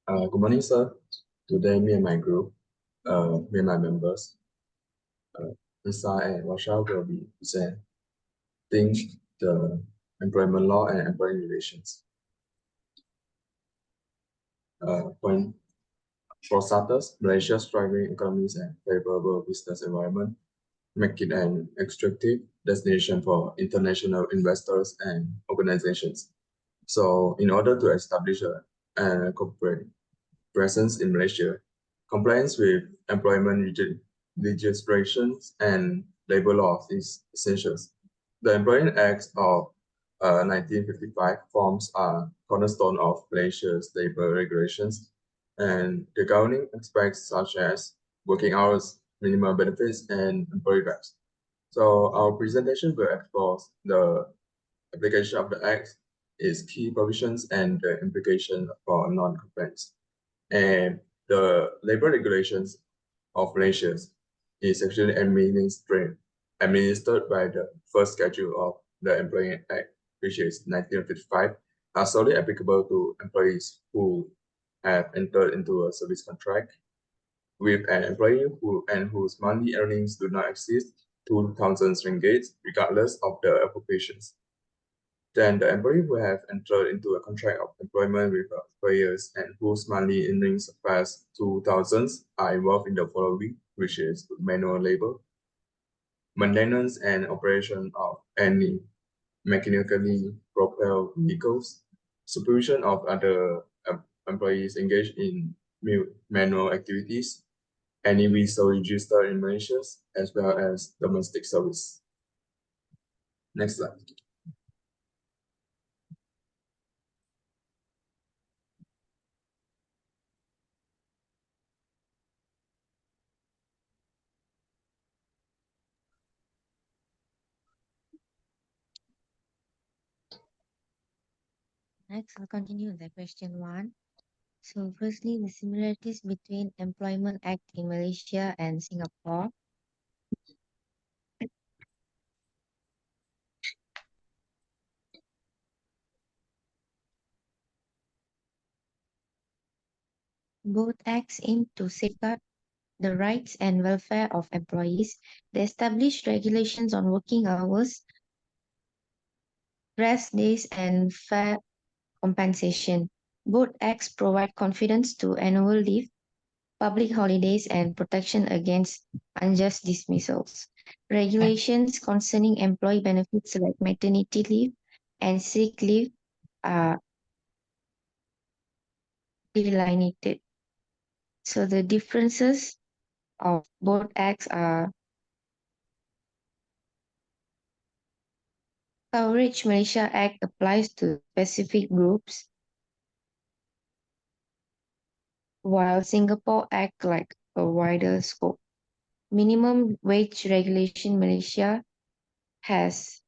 Good morning, sir. Today, me and my group, me and my members, Nisa and Varshaa will be presenting the employment law and employee relations. Point for starters, Malaysia's thriving economies and favorable business environment make it an attractive destination for international investors and organizations. So, in order to establish a corporate presence in Malaysia, compliance with employment legislations and labor laws is essential. The Employment Act of 1955 forms a cornerstone of Malaysia's labor regulations, and the governing aspects such as working hours, minimum benefits, and employee rights. So our presentation will explore the application of the Act, its key provisions, and the implication for non-compliance. And the labor regulations of Malaysia is actually administered by the first schedule of the Employment Act, which is 1955, are solely applicable to employees who have entered into a service contract with an employee whose monthly earnings do not exceed 2,000 ringgit, regardless of the occupations. Then the employee who have entered into a contract of employment with employers and whose monthly earnings surpass 2,000 are involved in the following, which is manual labor, maintenance and operation of any mechanically propelled vehicles, supervision of other employees engaged in manual activities, any vessel registered in Malaysia, as well as domestic service. Next slide. Next, I'll continue with the question 1. So firstly, the similarities between Employment Act in Malaysia and Singapore. Both acts aim to safeguard the rights and welfare of employees. They establish regulations on working hours, rest days, and fair compensation. Both acts provide confidence to annual leave, public holidays, and protection against unjust dismissals. Regulations concerning employee benefits like maternity leave and sick leave are delineated. So the differences of both acts are Coverage Malaysia Act applies to specific groups, while Singapore Act like a wider scope. Minimum wage regulation Malaysia has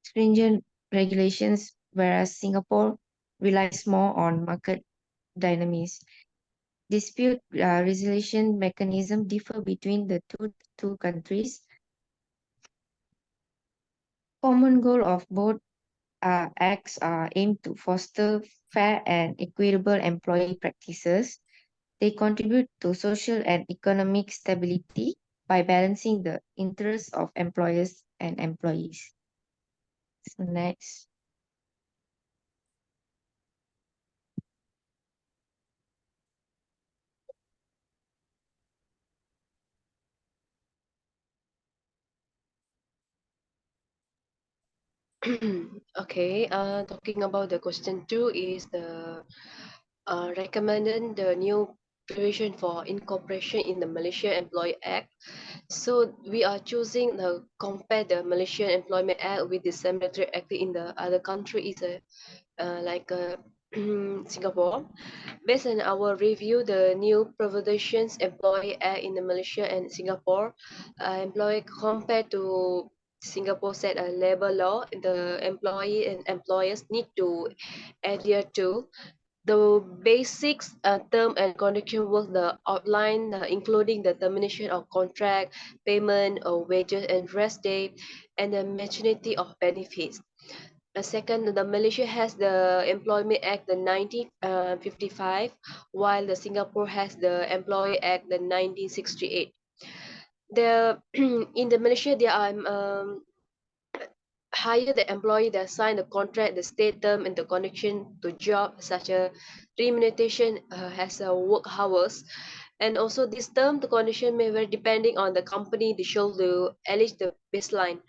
stringent regulations, whereas Singapore relies more on market dynamics. Dispute resolution mechanism differ between the two countries. Common goal of both acts are aimed to foster fair and equitable employee practices. They contribute to social and economic stability by balancing the interests of employers and employees. So next. Okay, talking about the question 2 is the recommending the new provision for incorporation in the Malaysia Employee Act. So we are choosing the compare the Malaysian Employment Act with the similar act in the other country is Singapore. Based on our review, the new provisions Employee Act in the Malaysia and Singapore, employee compared to Singapore set a labor law, the employee and employers need to adhere to. The basics term and condition work the outline, including the termination of contract, payment of wages and rest day, and the maternity of benefits. Second, the Malaysia has the Employment Act the 1955, while the Singapore has the Employee Act the 1968. The in the Malaysia there are hire the employee that sign the contract, the state term, and the connection to job, such as remuneration has a work hours. And also this term, the condition may vary depending on the company, the shoulder, allege the baseline.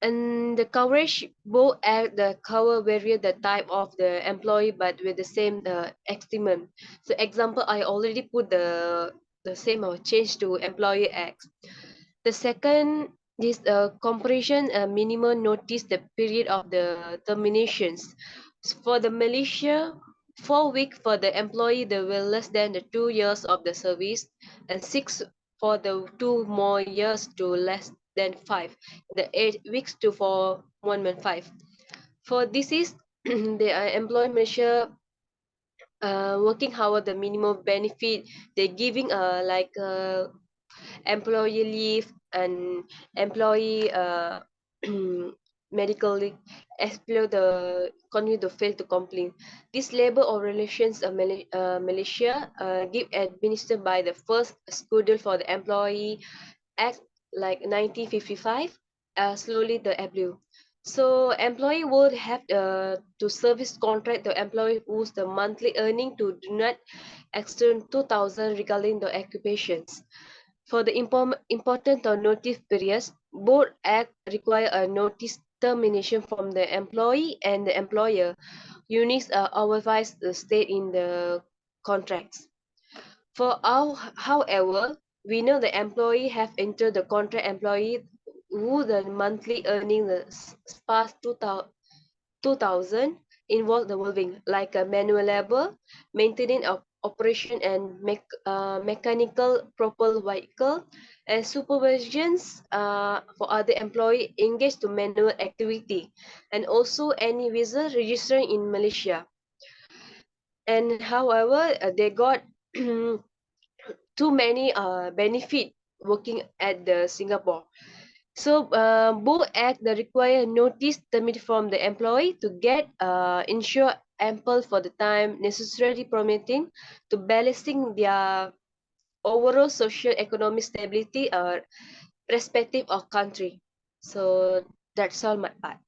And the coverage both act the cover vary the type of the employee but with the same estimate. So example, I already put the same or change to employee X. The second is comparison minimum notice the period of the terminations. For the Malaysia, 4 weeks for the employee that will less than the 2 years of the service, and 6 for the 2 more years to less than 5. The 8 weeks to for 1 month 5. For this is the employee Malaysia working hour the minimum benefit they're giving like employee leave and employee medical leave explore the continue to fail to complain. This labor or relations Malaysia give administered by the first schedule for the employee act like 1955 slowly the abuse. So employee would have to service contract the employee whose the monthly earning to do not exceed 2,000 regarding the occupations. For the important or notice periods, both act require a notice termination from the employee and the employer. Units are otherwise state in the contracts. However, we know the employee have entered the contract employee who the monthly earning the past 2,000 involve the working like a manual labor, maintaining of operation and mechanical proper vehicle, and supervisions for other employee engaged to manual activity, and also any visa registering in Malaysia. And however, they got too many benefit working at the Singapore. So both act the require notice terminated from the employee to get ensure ample for the time necessarily permitting to balancing their overall social economic stability respective of country. So that's all my part.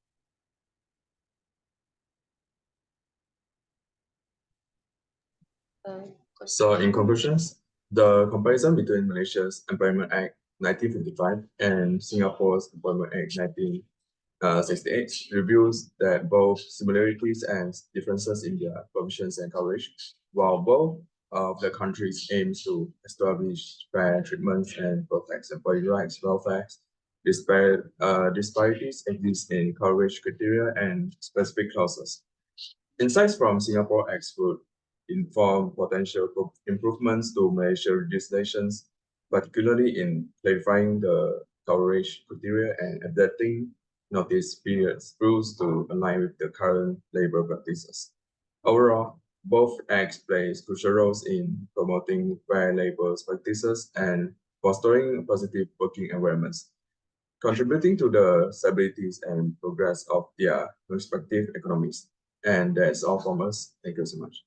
Uh, So in conclusions, the comparison between Malaysia's Employment Act 1955 and Singapore's Employment Act 1968 reveals that both similarities and differences in their provisions and coverage, while both of the countries aim to establish fair treatments and protect employee rights, welfare, disparities exist in coverage criteria and specific clauses. Insights from Singapore Acts would inform potential improvements to Malaysia legislations, particularly in clarifying the coverage criteria and adapting notice periods rules to align with the current labor practices. Overall, both acts play crucial roles in promoting fair labor practices and fostering positive working environments, contributing to the stabilities and progress of their respective economies. And that's all from us. Thank you so much.